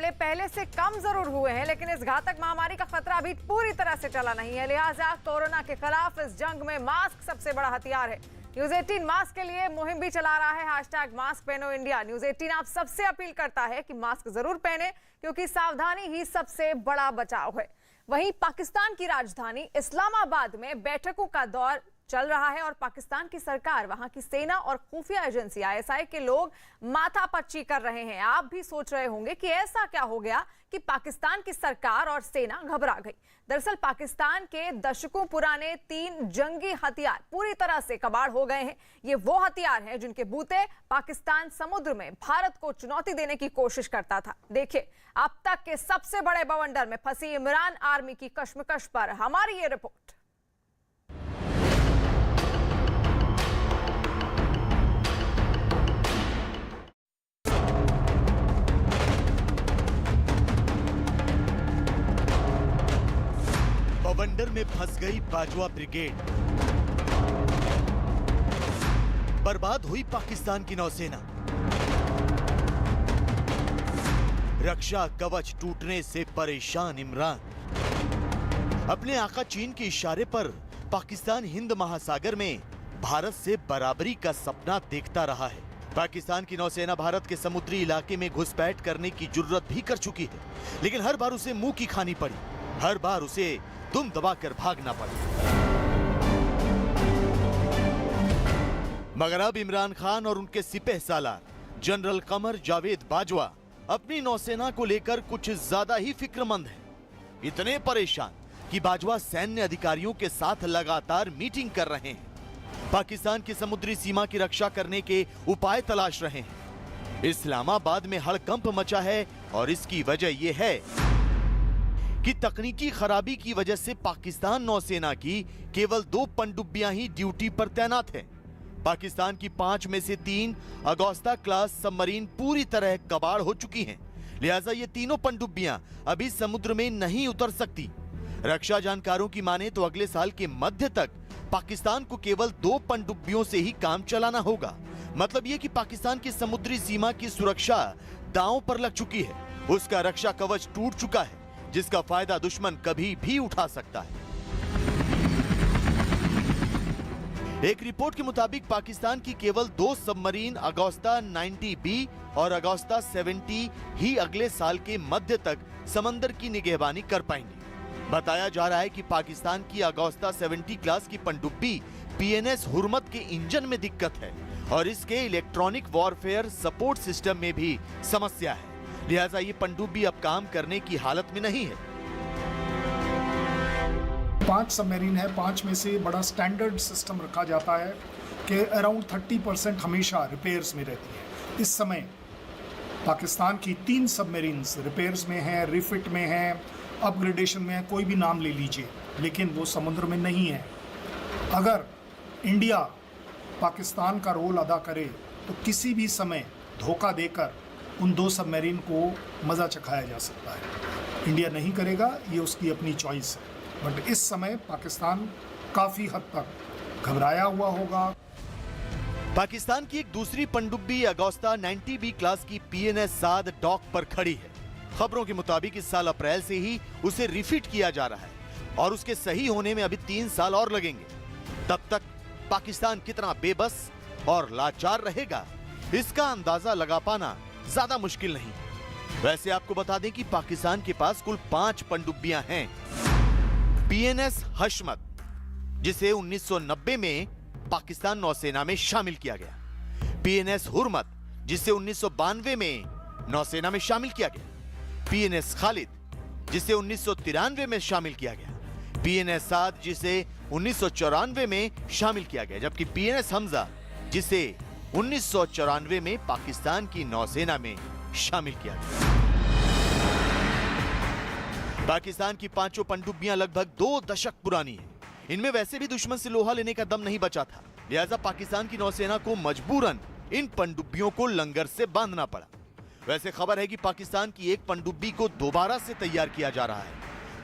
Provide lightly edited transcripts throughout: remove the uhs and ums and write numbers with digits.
मामले पहले से कम जरूर हुए हैं, लेकिन इस घातक महामारी का खतरा अभी पूरी तरह से टला नहीं है। लिहाजा कोरोना के खिलाफ इस जंग में मास्क सबसे बड़ा हथियार है। न्यूज 18 मास्क के लिए मुहिम भी चला रहा है, #मास्क पहनो इंडिया। न्यूज 18 आप सबसे अपील करता है कि मास्क जरूर पहने, क्योंकि सावधानी ही सबसे बड़ा बचाव है। वहीं पाकिस्तान की राजधानी इस्लामाबाद में बैठकों का दौर चल रहा है और पाकिस्तान की सरकार, वहां की सेना और खुफिया एजेंसी ISI के लोग माथापच्ची कर रहे हैं। आप भी सोच रहे होंगे कि ऐसा क्या हो गया कि पाकिस्तान की सरकार और सेना घबरा गई। दरअसल पाकिस्तान के दशकों पुराने 3 जंगी हथियार पूरी तरह से कबाड़ हो गए हैं। ये वो हथियार हैं जिनके बूते पाकिस्तान समुद्र में भारत को चुनौती देने की कोशिश करता था। देखिए अब तक के सबसे बड़े बवंडर में फंसी इमरान आर्मी की कश्मकश पर हमारी ये रिपोर्ट। बवंडर में फंस गई बाजवा ब्रिगेड, बर्बाद हुई पाकिस्तान की नौसेना, रक्षा कवच टूटने से परेशान इमरान। अपने आका चीन के इशारे पर पाकिस्तान हिंद महासागर में भारत से बराबरी का सपना देखता रहा है। पाकिस्तान की नौसेना भारत के समुद्री इलाके में घुसपैठ करने की जुर्रत भी कर चुकी है, लेकिन हर बार उसे मुंह की खानी पड़ी, हर बार उसे दुम दबाकर भागना पड़ा। मगर अब इमरान खान और उनके सिपह सालार जनरल कमर जावेद बाजवा अपनी नौसेना को लेकर कुछ ज्यादा ही फिक्रमंद हैं। इतने परेशान कि बाजवा सैन्य अधिकारियों के साथ लगातार मीटिंग कर रहे हैं, पाकिस्तान की समुद्री सीमा की रक्षा करने के उपाय तलाश रहे हैं। इस्लामाबाद में हड़कंप मचा है और इसकी वजह यह है कि तकनीकी खराबी की वजह से पाकिस्तान नौसेना की केवल 2 पनडुब्बियां ही ड्यूटी पर तैनात हैं। पाकिस्तान की 5 में से 3 अगोस्ता क्लास सबमरीन पूरी तरह कबाड़ हो चुकी हैं। लिहाजा ये तीनों पनडुब्बियां अभी समुद्र में नहीं उतर सकती। रक्षा जानकारों की माने तो अगले साल के मध्य तक पाकिस्तान को केवल 2 पनडुब्बियों से ही काम चलाना होगा। मतलब ये कि पाकिस्तान की समुद्री सीमा की सुरक्षा दांव पर लग चुकी है। उसका रक्षा कवच टूट चुका है, जिसका फायदा दुश्मन कभी भी उठा सकता है। एक रिपोर्ट के मुताबिक पाकिस्तान की केवल 2 सबमरीन अगोस्ता 90B और अगोस्ता 70 ही अगले साल के मध्य तक समंदर की निगहबानी कर पाएंगे। बताया जा रहा है कि पाकिस्तान की अगोस्ता 70 क्लास की पनडुब्बी PNS हुर्मत के इंजन में दिक्कत है और इसके इलेक्ट्रॉनिक वॉरफेयर सपोर्ट सिस्टम में भी समस्या है। लिहाजा ये पनडुब्बी अब काम करने की हालत में नहीं है। 5 सबमरीन है, 5 में से बड़ा स्टैंडर्ड सिस्टम रखा जाता है कि अराउंड 30% हमेशा रिपेयर्स में रहती है। इस समय पाकिस्तान की 3 सबमरीन्स रिपेयर्स में हैं, रिफिट में हैं, अपग्रेडेशन में है, कोई भी नाम ले लीजिए, लेकिन वो समुद्र में नहीं है। अगर इंडिया पाकिस्तान का रोल अदा करे तो किसी भी समय धोखा देकर उन 2 सबमरीन को मज़ा चखाया जा सकता है। इंडिया नहीं करेगा, ये उसकी अपनी चॉइस है, बट इस समय पाकिस्तान काफ़ी हद तक घबराया हुआ होगा। पाकिस्तान की एक दूसरी पनडुब्बी अगोस्ता 90B क्लास की PNS साद डॉक पर खड़ी है। खबरों के मुताबिक इस साल अप्रैल से ही उसे रिफिट किया जा रहा है और उसके सही होने में अभी 3 साल और लगेंगे। तब तक पाकिस्तान कितना बेबस और लाचार रहेगा, इसका अंदाजा लगा पाना ज्यादा मुश्किल नहीं। वैसे आपको बता दें कि पाकिस्तान के पास कुल 5 पनडुब्बियां हैं। PNS हशमत, जिसे 1990 में पाकिस्तान नौसेना में शामिल किया गया, PNS हुर्मत, जिसे 1992 में नौसेना में शामिल किया गया, PNS खालिद, जिसे 1993 में शामिल किया गया, PNS साद, जिसे 1994 में शामिल किया गया, जबकि PNS हमजा, जिसे 1994 में पाकिस्तान की नौसेना में शामिल किया गया। पाकिस्तान की 5 पनडुब्बियां लगभग 2 दशक पुरानी हैं। इनमें वैसे भी दुश्मन से लोहा लेने का दम नहीं बचा था, लिहाजा पाकिस्तान की नौसेना को मजबूरन इन पनडुब्बियों को लंगर से बांधना पड़ा। वैसे खबर है कि पाकिस्तान की एक पनडुब्बी को दोबारा से तैयार किया जा रहा है।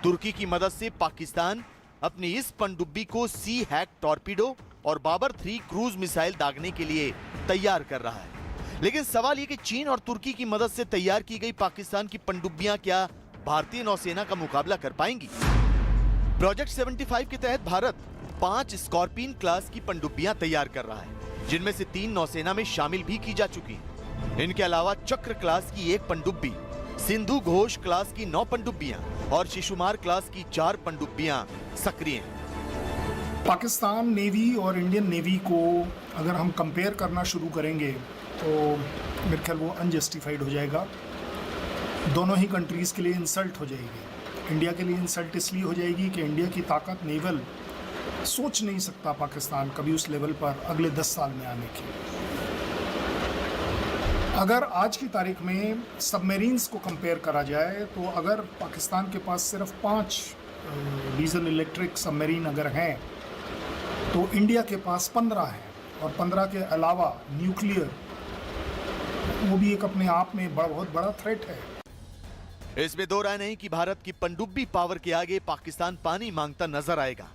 तुर्की की मदद से पाकिस्तान अपनी इस पनडुब्बी को सी हैक टॉर्पीडो और बाबर 3 क्रूज मिसाइल दागने के लिए तैयार कर रहा है। लेकिन सवाल ये कि चीन और तुर्की की मदद से तैयार की गई पाकिस्तान की पनडुब्बियां क्या भारतीय नौसेना का मुकाबला कर पाएंगी? प्रोजेक्ट 75 के तहत भारत 5 स्कॉर्पियन क्लास की पनडुब्बियां तैयार कर रहा है, जिनमें से 3 नौसेना में शामिल भी की जा चुकी हैं। इनके अलावा चक्र क्लास की 1 पनडुब्बी, सिंधु घोष क्लास की 9 पनडुब्बियां और शिशुमार क्लास की 4 पनडुब्बियां सक्रिय हैं। पाकिस्तान नेवी और इंडियन नेवी को अगर हम कंपेयर करना शुरू करेंगे तो मेरे ख्याल वो अनजस्टिफाइड हो जाएगा। दोनों ही कंट्रीज़ के लिए इंसल्ट हो जाएगी। इंडिया के लिए इंसल्ट इसलिए हो जाएगी कि इंडिया की ताकत नेवल सोच नहीं सकता पाकिस्तान कभी उस लेवल पर अगले 10 साल में आने की। अगर आज की तारीख में सबमरीन्स को कंपेयर करा जाए तो अगर पाकिस्तान के पास सिर्फ 5 डीजल इलेक्ट्रिक सबमरीन अगर हैं तो इंडिया के पास 15 हैं, और 15 के अलावा न्यूक्लियर, वो भी एक अपने आप में बहुत बड़ा थ्रेट है। इसमें दो राय नहीं कि भारत की पनडुब्बी पावर के आगे पाकिस्तान पानी मांगता नजर आएगा,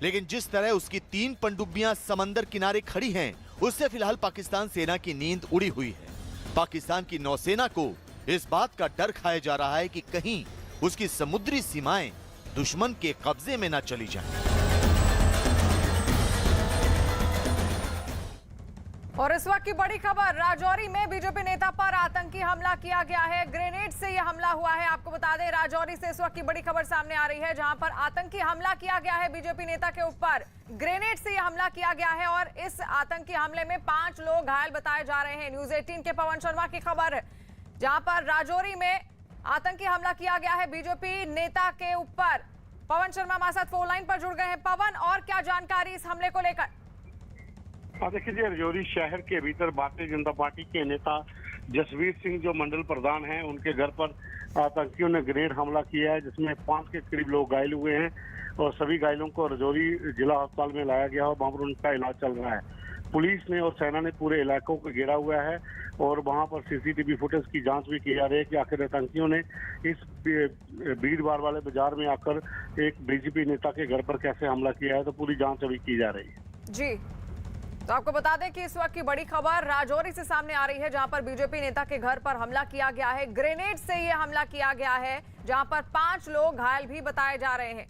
लेकिन जिस तरह उसकी 3 पनडुब्बियां समंदर किनारे खड़ी हैं, उससे फिलहाल पाकिस्तान सेना की नींद उड़ी हुई है। पाकिस्तान की नौसेना को इस बात का डर खाया जा रहा है कि कहीं उसकी समुद्री सीमाएं दुश्मन के कब्जे में न चली जाएं। और इस वक्त की बड़ी खबर, राजौरी में बीजेपी नेता पर आतंकी हमला किया गया है। ग्रेनेड से यह हमला हुआ है। आपको बता दें, राजौरी से इस वक्त की बड़ी खबर सामने आ रही है, जहां पर आतंकी हमला किया गया है बीजेपी नेता के ऊपर। ग्रेनेड से यह हमला किया गया है और इस आतंकी हमले में 5 लोग घायल बताए जा रहे हैं। न्यूज 18 के पवन शर्मा की खबर है, जहां पर राजौरी में आतंकी हमला किया गया है बीजेपी नेता के ऊपर। पवन शर्मा हमारे साथ फोन लाइन पर जुड़ गए हैं। पवन, और क्या जानकारी इस हमले को लेकर? देखिए जी, राजौरी शहर के भीतर भारतीय जनता पार्टी के नेता जसवीर सिंह जो मंडल प्रधान हैं, उनके घर पर आतंकियों ने ग्रेनेड हमला किया है, जिसमें 5 के करीब लोग घायल हुए हैं और सभी घायलों को राजौरी जिला अस्पताल में लाया गया और वहां पर उनका इलाज चल रहा है। पुलिस ने और सेना ने पूरे इलाकों को घेरा हुआ है और वहां पर सीसीटीवी फुटेज की जांच भी की जा रही है कि आखिर आतंकियों ने इस भीड़ भाड़ वाले बाजार में आकर एक बीजेपी नेता के घर पर कैसे हमला किया है, तो पूरी जांच अभी की जा रही है। जी, तो आपको बता दें कि इस वक्त की बड़ी खबर राजौरी से सामने आ रही है, जहां पर बीजेपी नेता के घर पर हमला किया गया है। ग्रेनेड से यह हमला किया गया है, जहां पर 5 लोग घायल भी बताए जा रहे हैं।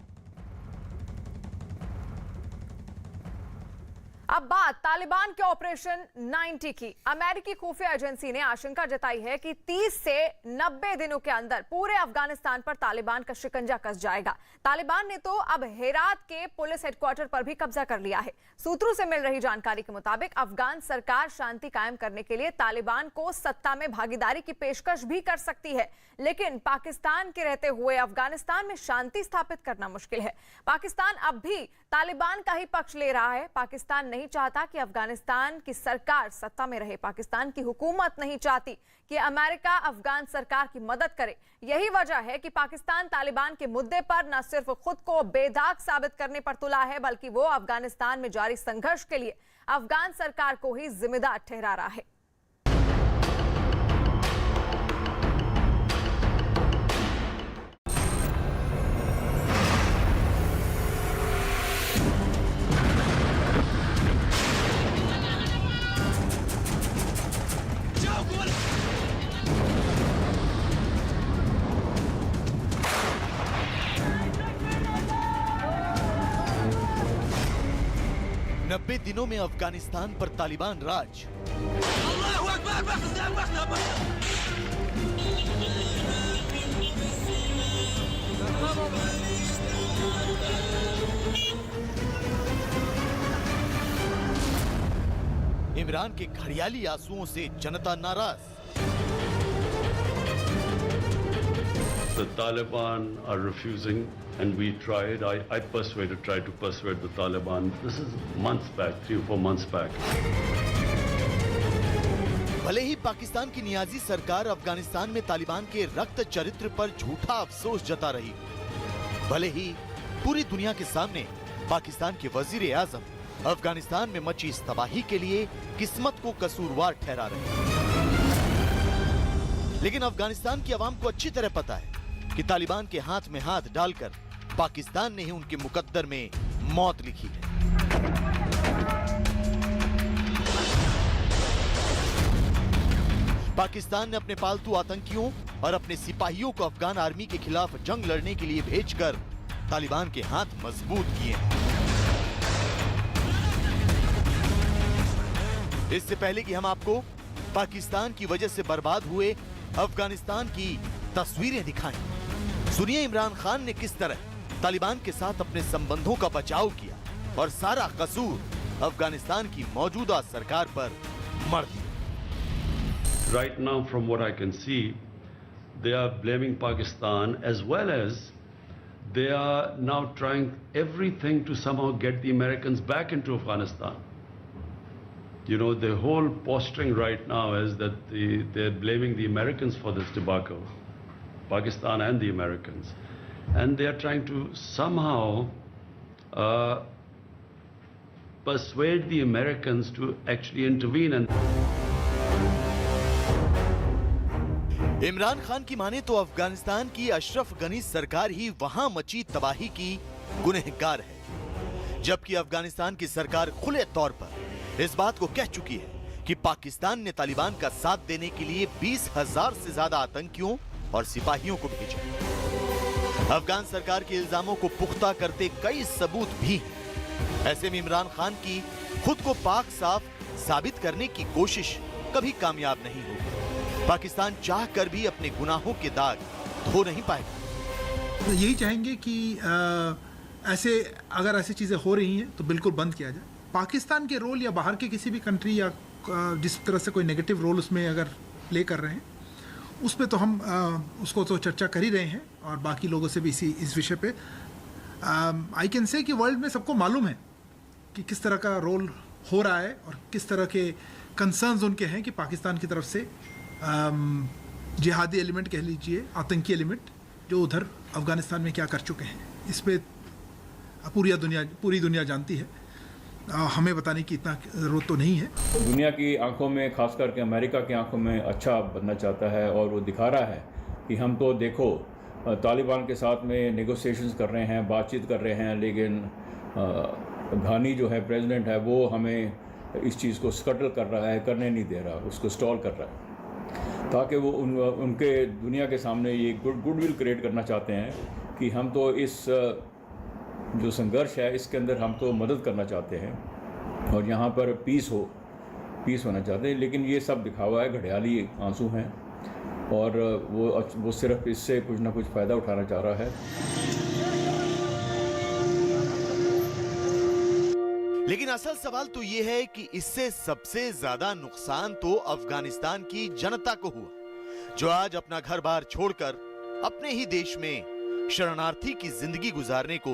अब बात तालिबान के ऑपरेशन 90 की। अमेरिकी खुफिया एजेंसी ने आशंका जताई है कि 30 से 90 दिनों के अंदर पूरे अफगानिस्तान पर तालिबान का शिकंजा कस जाएगा। तालिबान ने तो अब हेरात के पुलिस हेडक्वार्टर पर भी कब्जा कर लिया है। सूत्रों से मिल रही जानकारी के मुताबिक अफगान सरकार शांति कायम करने के लिए तालिबान को सत्ता में भागीदारी की पेशकश भी कर सकती है, लेकिन पाकिस्तान के रहते हुए अफगानिस्तान में शांति स्थापित करना मुश्किल है। पाकिस्तान अब भी तालिबान का ही पक्ष ले रहा है। पाकिस्तान नहीं चाहता कि अफगानिस्तान की सरकार सत्ता में रहे। पाकिस्तान की हुकूमत नहीं चाहती कि अमेरिका अफगान सरकार की मदद करे। यही वजह है कि पाकिस्तान तालिबान के मुद्दे पर न सिर्फ खुद को बेदाग साबित करने पर तुला है, बल्कि वो अफगानिस्तान में जारी संघर्ष के लिए अफगान सरकार को ही जिम्मेदार ठहरा रहा है। नब्बे दिनों में अफगानिस्तान पर तालिबान राज। इमरान के घड़ियाली आंसुओं से जनता नाराज। The Taliban are refusing, and we tried. I tried to persuade the Taliban. This is months back, 3 or 4 months back. भले ही पाकिस्तान की नियाजी सरकार अफगानिस्तान में तालिबान के रक्त चरित्र पर झूठा अफसोस जता रही, भले ही पूरी दुनिया के सामने पाकिस्तान के वजीर आजम अफगानिस्तान में मची इस तबाही के लिए किस्मत को कसूरवार ठहरा रहे, लेकिन अफगानिस्तान की आवाम को अच्छी तरह पता है कि तालिबान के हाथ में हाथ डालकर पाकिस्तान ने ही उनके मुकद्दर में मौत लिखी है। पाकिस्तान ने अपने पालतू आतंकियों और अपने सिपाहियों को अफगान आर्मी के खिलाफ जंग लड़ने के लिए भेजकर तालिबान के हाथ मजबूत किए हैं। इससे पहले कि हम आपको पाकिस्तान की वजह से बर्बाद हुए अफगानिस्तान की तस्वीरें दिखाएं, सुनिए इमरान खान ने किस तरह तालिबान के साथ अपने संबंधों का बचाव किया और सारा कसूर अफगानिस्तान की मौजूदा सरकार पर मढ़ दिया। Right now, from what I can see, they are blaming Pakistan as well as they are now trying everything to somehow get the Americans back into Afghanistan. You know, the whole posturing right now is that they're blaming the Americans for this debacle, Pakistan and the Americans. And they are trying to somehow persuade the Americans to actually intervene. And Imran Khan की माने तो अफगानिस्तान की अशरफ गनी सरकार ही वहां मची तबाही की गुनहगार है, जबकि अफगानिस्तान की सरकार खुले तौर पर इस बात को कह चुकी है कि पाकिस्तान ने तालिबान का साथ देने के लिए 20,000 से ज्यादा आतंकियों और सिपाहियों को भेजा। अफगान सरकार के इल्जामों को पुख्ता करते कई सबूत भी हैं। ऐसे में इमरान खान की खुद को पाक साफ साबित करने की कोशिश कभी कामयाब नहीं होगी। पाकिस्तान चाह कर भी अपने गुनाहों के दाग धो नहीं पाएगा। तो यही चाहेंगे कि अगर ऐसी चीज़ें हो रही हैं तो बिल्कुल बंद किया जाए। पाकिस्तान के रोल या बाहर के किसी भी कंट्री या जिस तरह से कोई नेगेटिव रोल उसमें अगर प्ले कर रहे हैं, उस पर तो हम उसको तो चर्चा कर ही रहे हैं और बाकी लोगों से भी इस विषय पे आई कैन से कि वर्ल्ड में सबको मालूम है कि किस तरह का रोल हो रहा है और किस तरह के कंसर्न्स उनके हैं कि पाकिस्तान की तरफ से जिहादी एलिमेंट कह लीजिए, आतंकी एलिमेंट जो उधर अफगानिस्तान में क्या कर चुके हैं। इस पे पूरी दुनिया जानती है, हमें बताने की इतना जरूरत तो नहीं है। दुनिया की आंखों में, खास करके अमेरिका की आंखों में अच्छा बनना चाहता है और वो दिखा रहा है कि हम तो देखो तालिबान के साथ में नेगोशिएशंस कर रहे हैं, बातचीत कर रहे हैं, लेकिन घानी जो है प्रेसिडेंट है वो हमें इस चीज़ को स्कटल कर रहा है, करने नहीं दे रहा, उसको स्टॉल कर रहा है ताकि वो उनके दुनिया के सामने ये गुडविल क्रिएट करना चाहते हैं कि हम तो इस जो संघर्ष है इसके अंदर हम तो मदद करना चाहते हैं और यहाँ पर पीस होना चाहते हैं। लेकिन ये सब दिखावा है, घड़ियाली आंसू हैं और वो सिर्फ इससे कुछ ना कुछ फ़ायदा उठाना चाह रहा है। लेकिन असल सवाल तो ये है कि इससे सबसे ज्यादा नुकसान तो अफगानिस्तान की जनता को हुआ, जो आज अपना घर बार छोड़कर अपने ही देश में शरणार्थी की जिंदगी गुजारने को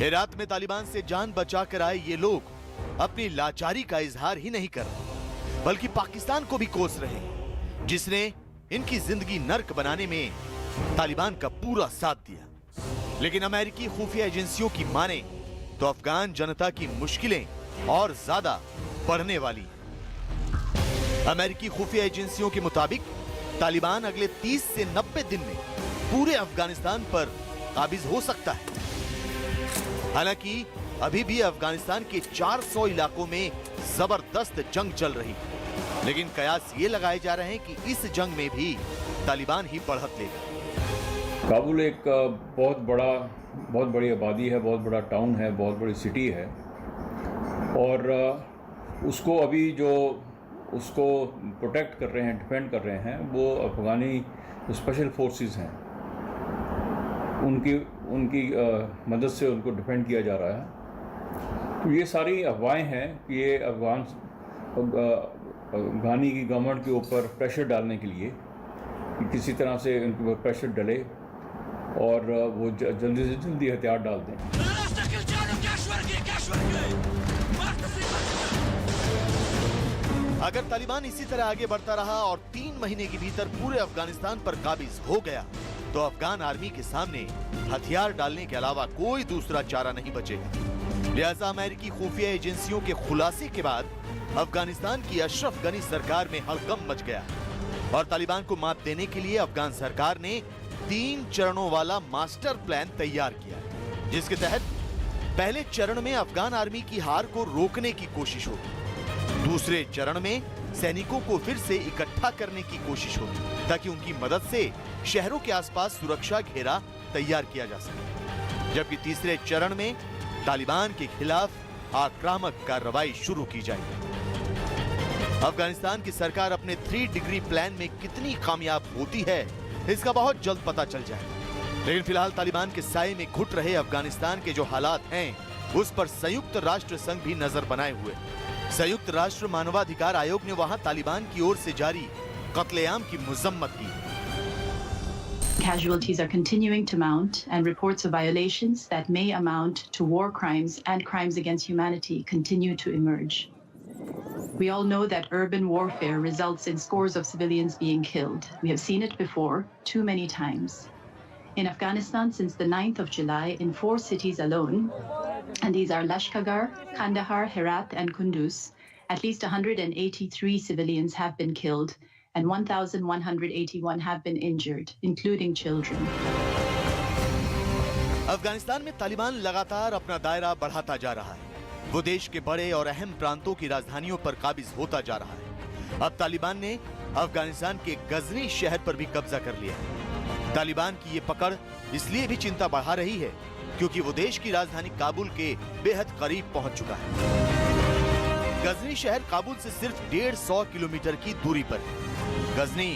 हेरात में तालिबान से जान बचाकर आए ये लोग अपनी लाचारी का इजहार ही नहीं कर रहे, बल्कि पाकिस्तान को भी कोस रहे हैं, जिसने इनकी जिंदगी नर्क बनाने में तालिबान का पूरा साथ दिया। लेकिन अमेरिकी खुफिया एजेंसियों की माने तो अफगान जनता की मुश्किलें और ज्यादा बढ़ने वाली हैं। अमेरिकी खुफिया एजेंसियों के मुताबिक तालिबान अगले 30 से 90 दिन में पूरे अफगानिस्तान पर काबिज हो सकता है। हालांकि अभी भी अफगानिस्तान के 400 इलाकों में जबरदस्त जंग चल रही है, लेकिन कयास ये लगाए जा रहे हैं कि इस जंग में भी तालिबान ही बढ़त लेगा। काबुल एक बहुत बड़ी आबादी है, बहुत बड़ा टाउन है, बहुत बड़ी सिटी है और उसको अभी जो उसको प्रोटेक्ट कर रहे हैं, डिफेंड कर रहे हैं, वो अफगानी स्पेशल फोर्सेस हैं। उनकी मदद से उनको डिफेंड किया जा रहा है। तो ये सारी अफवाहें हैं कि ये अफगानी की गवर्नमेंट के ऊपर प्रेशर डालने के लिए कि किसी तरह से उनके ऊपर प्रेशर डले और वो जल्दी से जल्दी हथियार डाल दें। अगर तालिबान इसी तरह आगे बढ़ता रहा और 3 महीने के भीतर पूरे अफगानिस्तान पर काबिज हो गया तो अफगान आर्मी के सामने हथियार डालने के अलावा कोई दूसरा चारा नहीं बचेगा। लिहाजा अमेरिकी खुफिया एजेंसियों के खुलासे के बाद अफगानिस्तान की अशरफ गनी सरकार में हड़कंप मच गया और तालिबान को मात देने के लिए अफगान सरकार ने 3 चरणों वाला मास्टर प्लान तैयार किया, जिसके तहत पहले चरण में अफगान आर्मी की हार को रोकने की कोशिश होगी, दूसरे चरण में सैनिकों को फिर से इकट्ठा करने की कोशिश होगी ताकि उनकी मदद से शहरों के आसपास सुरक्षा घेरा तैयार किया जा सके, जबकि तीसरे चरण में तालिबान के खिलाफ आक्रामक कार्रवाई शुरू की जाएगी। अफगानिस्तान की सरकार अपने 3 डिग्री प्लान में कितनी कामयाब होती है इसका बहुत जल्द पता चल जाएगा, लेकिन फिलहाल तालिबान के साये में घुट रहे अफगानिस्तान के जो हालात हैं उस पर संयुक्त राष्ट्र संघ भी नजर बनाए हुए। संयुक्त राष्ट्र मानवाधिकार आयोग ने वहां तालिबान की ओर से जारी कत्लेआम की मजम्मत की। Casualties are continuing to mount and reports of violations that may amount to war crimes and crimes against humanity continue to emerge. We all know that urban warfare results in scores of civilians being killed. We have seen it before, too many times. In Afghanistan, since the 9th of July, in 4 cities alone, and these are Lashkargah, Kandahar, Herat, and Kunduz, at least 183 civilians have been killed, and 1,181 have been injured, including children. Afghanistan में तालिबान लगातार अपना दायरा बढ़ाता जा रहा है। वो देश के बड़े और अहम प्रांतों की राजधानियों पर काबिज होता जा रहा है। अब तालिबान ने अफगानिस्तान के गजनी शहर पर भी कब्जा कर लिया है। तालिबान की ये पकड़ इसलिए भी चिंता बढ़ा रही है क्योंकि वो देश की राजधानी काबुल के बेहद करीब पहुंच चुका है। गजनी शहर काबुल से सिर्फ 150 किलोमीटर की दूरी पर है। गजनी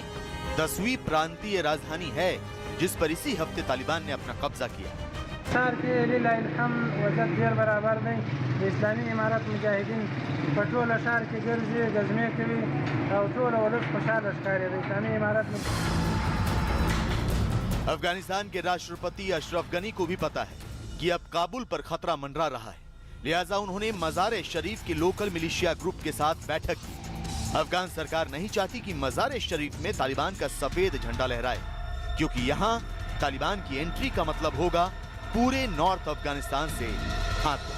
10वीं प्रांतीय राजधानी है जिस पर इसी हफ्ते तालिबान ने अपना कब्जा किया। इस्लामी इमारत मुजाहिदीन पटोल शहर के गर्जे गजमे के भी टोल और खुशहाल इस्लामी इमारत में। अफगानिस्तान के राष्ट्रपति अशरफ गनी को भी पता है कि अब काबुल पर खतरा मंडरा रहा है, लिहाजा उन्होंने मज़ार शरीफ के लोकल मिलिशिया ग्रुप के साथ बैठक की। अफगान सरकार नहीं चाहती कि मज़ार शरीफ में तालिबान का सफेद झंडा लहराए, क्योंकि यहाँ तालिबान की एंट्री का मतलब होगा पूरे नॉर्थ अफगानिस्तान से खात्मा।